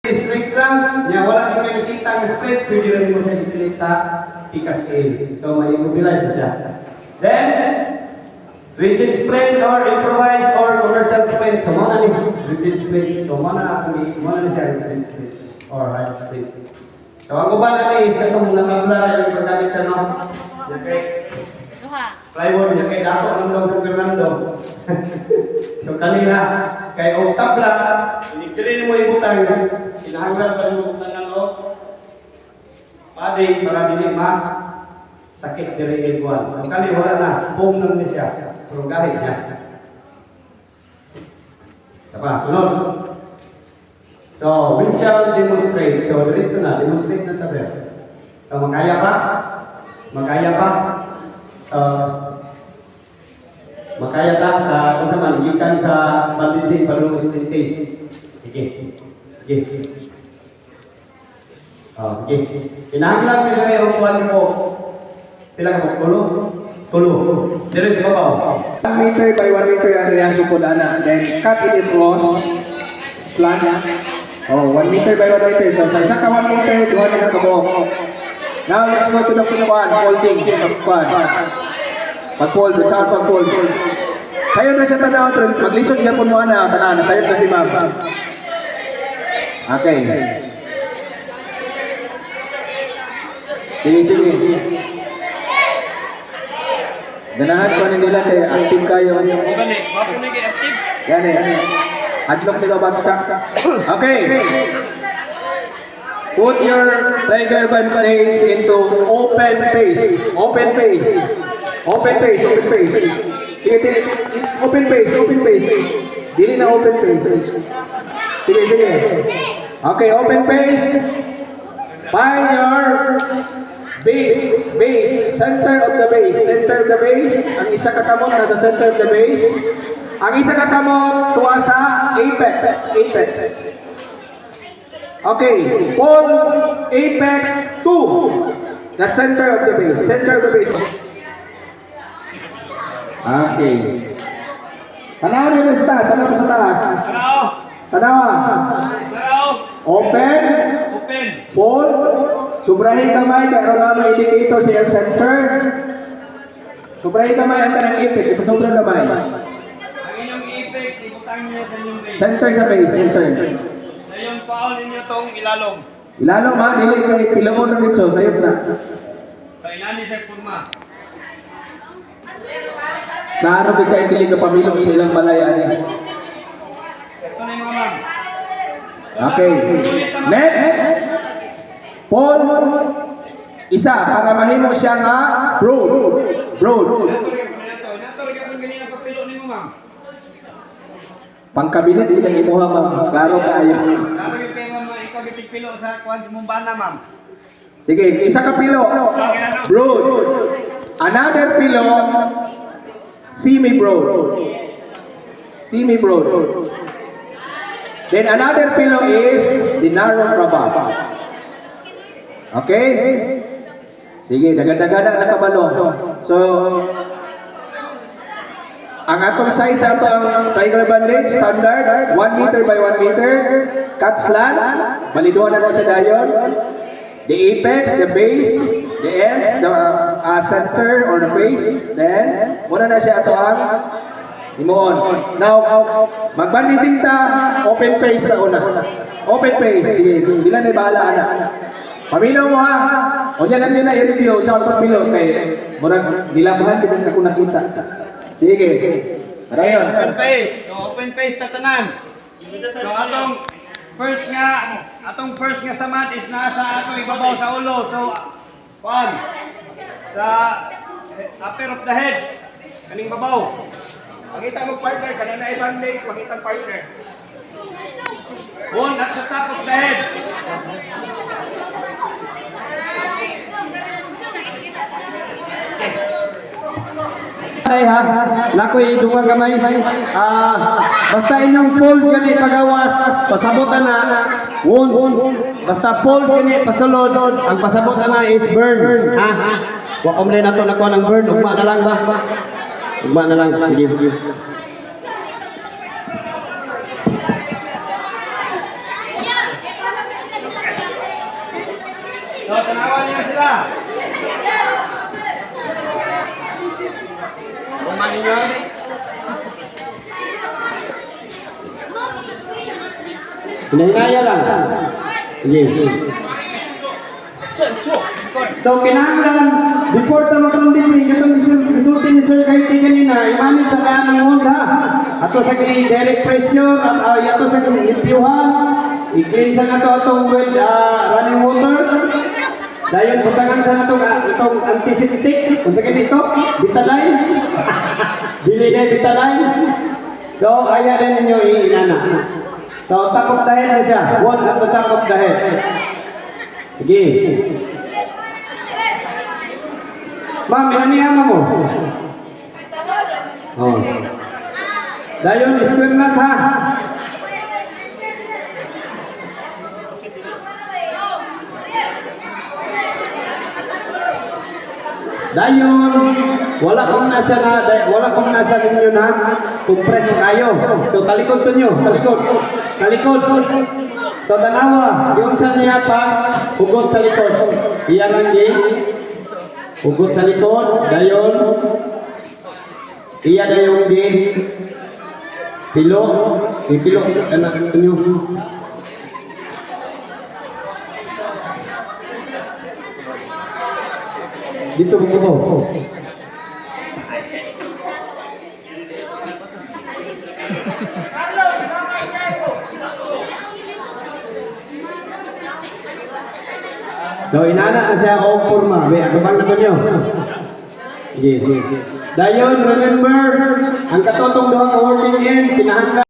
Straight lang, niya wala din kayo nakita ng straight, pwede rin mo siya ipilit sa pikas scale. So, may immobilize na siya. Then, rigid sprint or improvised or commercial sprint. So, muna ni rigid sprint. So, muna na siya rigid sprint or hard sprint. So, ang uban natin is itong nakabula yung paggamit sa no. Yan kay plywood, yan kay Dato Nandong San Fernando. So, kanina, kay og tabla, inikiri mo yung butang, inahanglan pa yung butang ng loob. Pading para dili sakit diri igual. Ang kali wala na, foam lang ni siya. Pero gahit siya. Sapa, sunod. So, we shall demonstrate. So, diretso na, demonstrate na ta sir. So, makaya pa? Makaya pa? Makaya ta sa kung sa man, gikan sa banditsing palunong sprinting. Sige. Sige. Oh, sige. Kinahanglan mi diri og kuan ko. Pila ka tulo? Tulo. Diri sa babaw. 1 meter by 1 meter ang ilang supod ana. Then cut it across. Slant. Oh, 1 meter by 1 meter. So sa isa ka 1 meter, duha na kabuok. Now let's go to the one, folding sa kuan. Pag-fold, saan pag-fold? Sayo na siya tanaw, maglisod ka po mo na, tanaw, nasayod na si ma'am. Okay. Sige, sige. Ganahan ko nila kaya active kayo. Yan eh. Adlock nila bagsak. Okay. Put your tiger bandage into open face. Open face. Open face, open face. Open face, open face. Dili na open face. Sige, sige. Okay, open face. Find your base, center of the base. Center of the base. Ang isa kakamot nasa center of the base. Ang isa kakamot tuwa sa apex. Apex. Okay, pull apex to the center of the base. Center of the base. Okay. Tanaw nyo sa taas. Tanaw sa taas. Tanaw. Tanaw. Open. Open. Pull. Subrahin kamay. Kaya naman indicator sa your center. Subrahin kamay ang kanang apex. Ipasubra kamay. Ang inyong apex, ibutang nyo sa inyong base. Center sa base. Center. Sa yung paon ninyo itong ilalong. Ilalong ha. Dili kayo pilaon na nito. Sayop na. Kailani sa forma. Klaro kay kayo dili ka pamilong sa ilang malayan. Ito na yung mamang. Okay. Next. Paul. Isa. Para mahimo siya nga broad. Broad. Natorga kung ganyan ang kapilo ni mamang. Pangkabinet ilang imuha ma'am. Klaro kayo. Lalo yung kaya mamang ikaw bitigpilo sa kuwan si Mumbana, ma'am. Sige. Isa ka pilo. Broad. Another pillow. Semi-broad. Semi-broad. Then another pillow is the narrow rubber. Okay? Sige, dagan-dagan na kabalo. So, ang atong size ato ang triangle bandage, standard, 1 meter by 1 meter, cut slant, baliduhan na ko sa dayon. The apex, the base, the ends, the center or the face, then, muna na siya ito ang imuon. Now, magbandaging ta, open face na una. Open face, sige, sila na bahala na. Paminaw mo ha, o niya lang nila i-review, tsaka pagpilo, kay murag nilabahan, kaya ako nakita. Sige, parayon. Open face. So, open face tatanan. So, atong first nga sa mat is nasa atong ibabaw sa ulo. So, sa upper of the head. Kaning babaw. Pakita mo partner, kanina ay bandage, pakita partner. At sa top of the head. Ay ha, nakoy duwa kamay. Basta inyong fold gani pagawas, pasabotan na wound. Basta fold gani pasulod, ang pasabotan na is burn. Ha? Wa ko na to nakuha ng burn, ugma na lang ba? Ugma na lang. Sige. So, tanawan niyo sila. Kumain niyo. Hinahinaya lang. Sige. So, kinahanglan, before ta mag-condition, katong isulti ni Sir Kaiti kanina, imanit sa kanang Honda. Ato sa direct pressure, at ato sa limpyuhan, i-clean sa nato atong with running water. Dayon, butangan sa nato itong antiseptic. Kung sa ganito, Vitaline. Bili na Vitaline. So, ayaw rin ninyo i-inana. So, top of the head na siya. One at the top of the head. Sige. Ma'am, minaniyama mo. Oh. Dayon, square knot ha. Dayon, wala kong nasa ninyo na compress kayo. So talikod to nyo, talikod. So tanawa, yung sa niya pa, hugot sa likod. Iyan ang di, hugot sa likod, dayon. Iya dayong di, pilo, ano ito nyo. Dito ko. So, inana na siya o forma. Akabang na ko nyo. Sige. Dayon, remember, ang katotong doha ka working end, pinahangga